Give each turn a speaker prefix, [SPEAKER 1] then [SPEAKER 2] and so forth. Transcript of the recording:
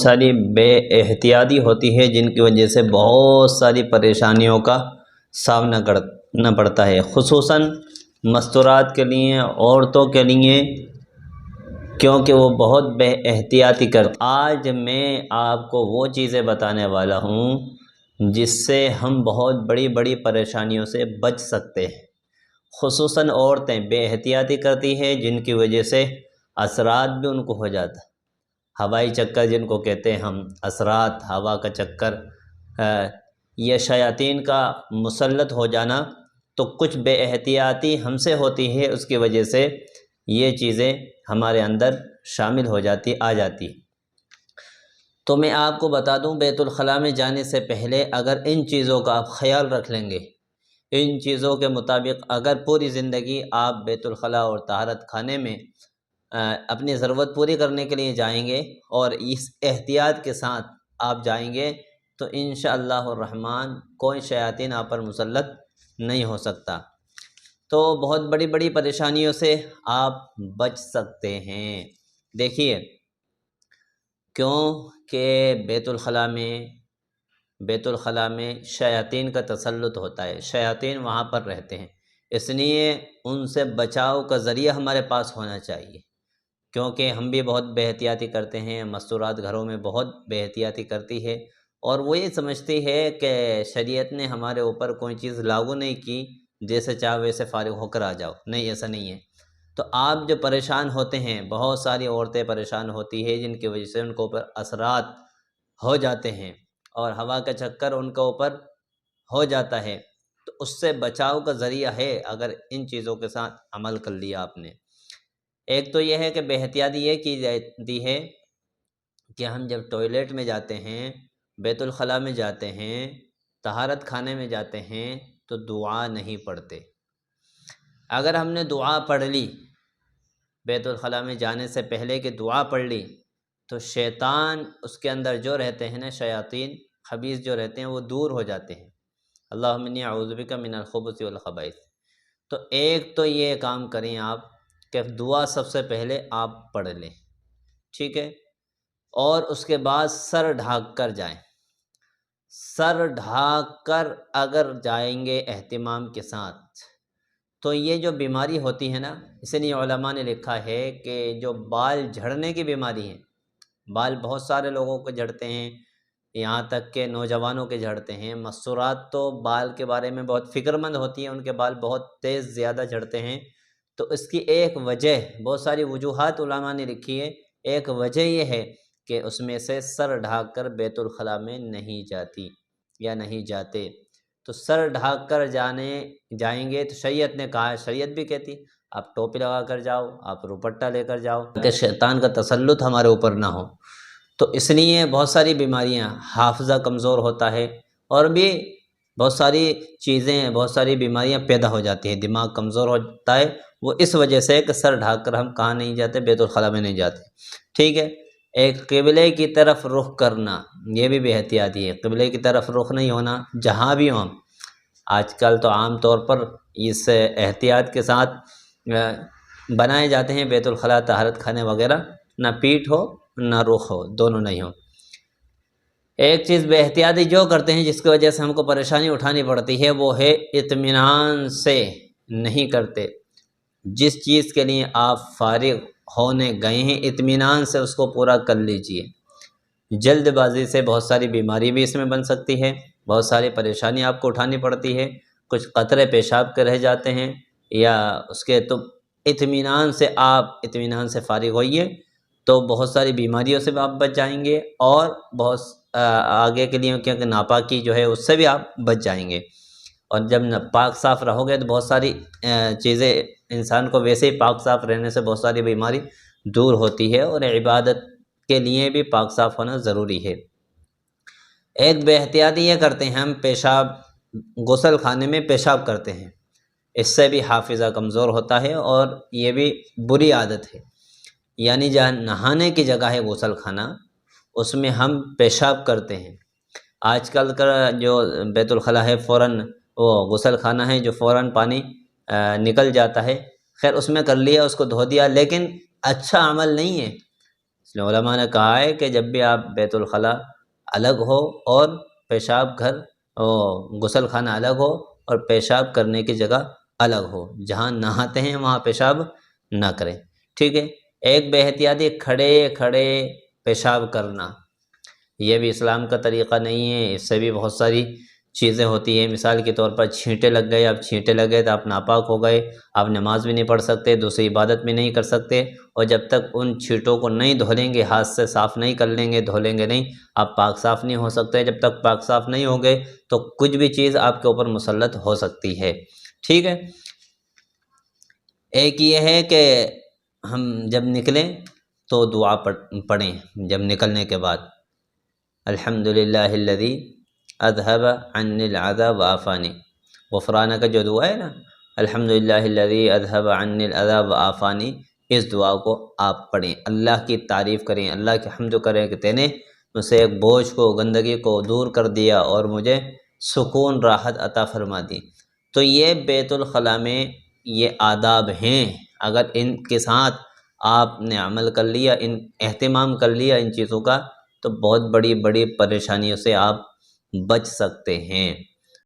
[SPEAKER 1] ساری بے احتیاطی ہوتی ہے جن کی وجہ سے بہت ساری پریشانیوں کا سامنا کرنا پڑتا ہے، خصوصاً مستورات کے لیے، عورتوں کے لیے، کیونکہ وہ بہت بے احتیاطی آج میں آپ کو وہ چیزیں بتانے والا ہوں جس سے ہم بہت بڑی بڑی پریشانیوں سے بچ سکتے ہیں۔ خصوصاً عورتیں بے احتیاطی کرتی ہیں جن کی وجہ سے اثرات بھی ان کو ہو جاتا ہے، ہوائی چکر جن کو کہتے ہیں ہم، اثرات، ہوا کا چکر، یہ شیاطین کا مسلط ہو جانا، تو کچھ بے احتیاطی ہم سے ہوتی ہے، اس کی وجہ سے یہ چیزیں ہمارے اندر شامل ہو جاتی، آ جاتی۔ تو میں آپ کو بتا دوں، بیت الخلاء میں جانے سے پہلے اگر ان چیزوں کا آپ خیال رکھ لیں گے، ان چیزوں کے مطابق اگر پوری زندگی آپ بیت الخلاء اور طہارت خانے میں اپنی ضرورت پوری کرنے کے لیے جائیں گے اور اس احتیاط کے ساتھ آپ جائیں گے، تو انشاءاللہ الرحمن کوئی شیاطین آپ پر مسلط نہیں ہو سکتا، تو بہت بڑی بڑی پریشانیوں سے آپ بچ سکتے ہیں۔ دیکھیے، کیوں کہ بیت الخلاء میں شیاطین کا تسلط ہوتا ہے، شیاطین وہاں پر رہتے ہیں، اس لیے ان سے بچاؤ کا ذریعہ ہمارے پاس ہونا چاہیے، کیونکہ ہم بھی بہت بے احتیاطی کرتے ہیں، مستورات گھروں میں بہت بے احتیاطی کرتی ہے، اور وہ یہ سمجھتی ہے کہ شریعت نے ہمارے اوپر کوئی چیز لاگو نہیں کی، جیسے چاہو ویسے فارغ ہو کر آ جاؤ، نہیں، ایسا نہیں ہے۔ تو آپ جو پریشان ہوتے ہیں، بہت ساری عورتیں پریشان ہوتی ہیں جن کی وجہ سے ان کے اوپر اثرات ہو جاتے ہیں اور ہوا کا چکر ان کے اوپر ہو جاتا ہے، تو اس سے بچاؤ کا ذریعہ ہے اگر ان چیزوں کے ساتھ عمل کر لیا آپ نے۔ ایک تو یہ ہے کہ بے احتیاطی یہ کی جاتی ہے کہ ہم جب ٹوائلٹ میں جاتے ہیں، بیت الخلاء میں جاتے ہیں، طہارت خانے میں جاتے ہیں، تو دعا نہیں پڑھتے۔ اگر ہم نے دعا پڑھ لی، بیت الخلاء میں جانے سے پہلے کہ دعا پڑھ لی، تو شیطان اس کے اندر جو رہتے ہیں نا، شیاطین خبیث جو رہتے ہیں، وہ دور ہو جاتے ہیں۔ اللہم انی اعوذ بک من الخبث والخبائث۔ تو ایک تو یہ کام کریں آپ کہ دعا سب سے پہلے آپ پڑھ لیں، ٹھیک ہے، اور اس کے بعد سر ڈھانک کر جائیں۔ سر ڈھانک کر اگر جائیں گے اہتمام کے ساتھ، تو یہ جو بیماری ہوتی ہے نا، اس لیے علماء نے لکھا ہے کہ جو بال جھڑنے کی بیماری ہے، بال بہت سارے لوگوں کو جھڑتے ہیں، یہاں تک کہ نوجوانوں کے جھڑتے ہیں، مستورات تو بال کے بارے میں بہت فکر مند ہوتی ہیں، ان کے بال بہت تیز زیادہ جھڑتے ہیں، تو اس کی ایک وجہ، بہت ساری وجوہات علماء نے لکھی ہے، ایک وجہ یہ ہے کہ اس میں سے سر ڈھانک کر بیت الخلاء میں نہیں جاتی یا نہیں جاتے۔ تو سر ڈھانک کر جائیں گے تو شریعت نے کہا ہے، شریعت بھی کہتی آپ ٹوپی لگا کر جاؤ، آپ روپٹہ لے کر جاؤ کہ شیطان کا تسلط ہمارے اوپر نہ ہو۔ تو اس لیے بہت ساری بیماریاں، حافظہ کمزور ہوتا ہے، اور بھی بہت ساری چیزیں، بہت ساری بیماریاں پیدا ہو جاتی ہیں، دماغ کمزور ہوتا ہے، وہ اس وجہ سے کہ سر ڈھانک کر ہم کہاں نہیں جاتے، بیت الخلاء میں نہیں جاتے، ٹھیک ہے۔ ایک قبلے کی طرف رخ کرنا، یہ بھی بے احتیاطی ہے، قبلے کی طرف رخ نہیں ہونا جہاں بھی ہوں۔ آج کل تو عام طور پر اس احتیاط کے ساتھ بنائے جاتے ہیں بیت الخلاء، طہارت خانے وغیرہ، نہ پیٹھ ہو نہ رخ ہو، دونوں نہیں ہو۔ ایک چیز بے احتیاطی جو کرتے ہیں جس کی وجہ سے ہم کو پریشانی اٹھانی پڑتی ہے، وہ ہے اطمینان سے نہیں کرتے۔ جس چیز کے لیے آپ فارغ ہونے گئے ہیں، اطمینان سے اس کو پورا کر لیجئے۔ جلد بازی سے بہت ساری بیماری بھی اس میں بن سکتی ہے، بہت ساری پریشانی آپ کو اٹھانی پڑتی ہے، کچھ قطرے پیشاب کے رہ جاتے ہیں یا اس کے، تو اطمینان سے فارغ ہوئیے، تو بہت ساری بیماریوں سے بھی آپ بچ جائیں گے، اور بہت آگے کے لیے کیونکہ ناپاکی جو ہے اس سے بھی آپ بچ جائیں گے۔ اور جب پاک صاف رہو گے تو بہت ساری چیزیں، انسان کو ویسے ہی پاک صاف رہنے سے بہت ساری بیماری دور ہوتی ہے، اور عبادت کے لیے بھی پاک صاف ہونا ضروری ہے۔ ایک بے احتیاطی یہ کرتے ہیں ہم، پیشاب، غسل خانے میں پیشاب کرتے ہیں، اس سے بھی حافظہ کمزور ہوتا ہے، اور یہ بھی بری عادت ہے۔ یعنی جہاں نہانے کی جگہ ہے غسل خانہ، اس میں ہم پیشاب کرتے ہیں۔ آج کل کا جو بیت الخلاء ہے، فوراً وہ غسل خانہ ہے جو فوراً پانی نکل جاتا ہے، خیر اس میں کر لیا، اس کو دھو دیا، لیکن اچھا عمل نہیں ہے۔ اس لیے علماء نے کہا ہے کہ جب بھی آپ بیت الخلا الگ ہو اور پیشاب گھر غسل خانہ الگ ہو اور پیشاب کرنے کی جگہ الگ ہو، جہاں نہاتے ہیں وہاں پیشاب نہ کریں، ٹھیک ہے۔ ایک بے احتیاطی کھڑے کھڑے پیشاب کرنا، یہ بھی اسلام کا طریقہ نہیں ہے۔ اس سے بھی بہت ساری چیزیں ہوتی ہیں، مثال کے طور پر چھینٹے لگ گئے، اب چھینٹے لگ گئے تو آپ ناپاک ہو گئے، آپ نماز بھی نہیں پڑھ سکتے، دوسری عبادت بھی نہیں کر سکتے، اور جب تک ان چھینٹوں کو نہیں دھو لیں گے، ہاتھ سے صاف نہیں کر لیں گے، دھو لیں گے نہیں، آپ پاک صاف نہیں ہو سکتے۔ جب تک پاک صاف نہیں ہو گئے تو کچھ بھی چیز آپ کے اوپر مسلط ہو سکتی ہے، ٹھیک ہے۔ ایک یہ ہے کہ ہم جب نکلیں تو دعا پڑھیں، جب نکلنے کے بعد الحمدللہ الذی اذھب عنی العذی وعافانی، غفرانہ کا جو دعا ہے نا، الحمدللہ الذی اذھب عنی العذی وعافانی، اس دعا کو آپ پڑھیں، اللہ کی تعریف کریں، اللہ کی حمد کریں کہ تے نے مجھ سے ایک بوجھ کو، گندگی کو دور کر دیا اور مجھے سکون راحت عطا فرما دی۔ تو یہ بیت الخلاء میں یہ آداب ہیں، اگر ان کے ساتھ آپ نے عمل کر لیا، ان اہتمام کر لیا ان چیزوں کا، تو بہت بڑی بڑی پریشانیوں سے آپ بچ سکتے ہیں۔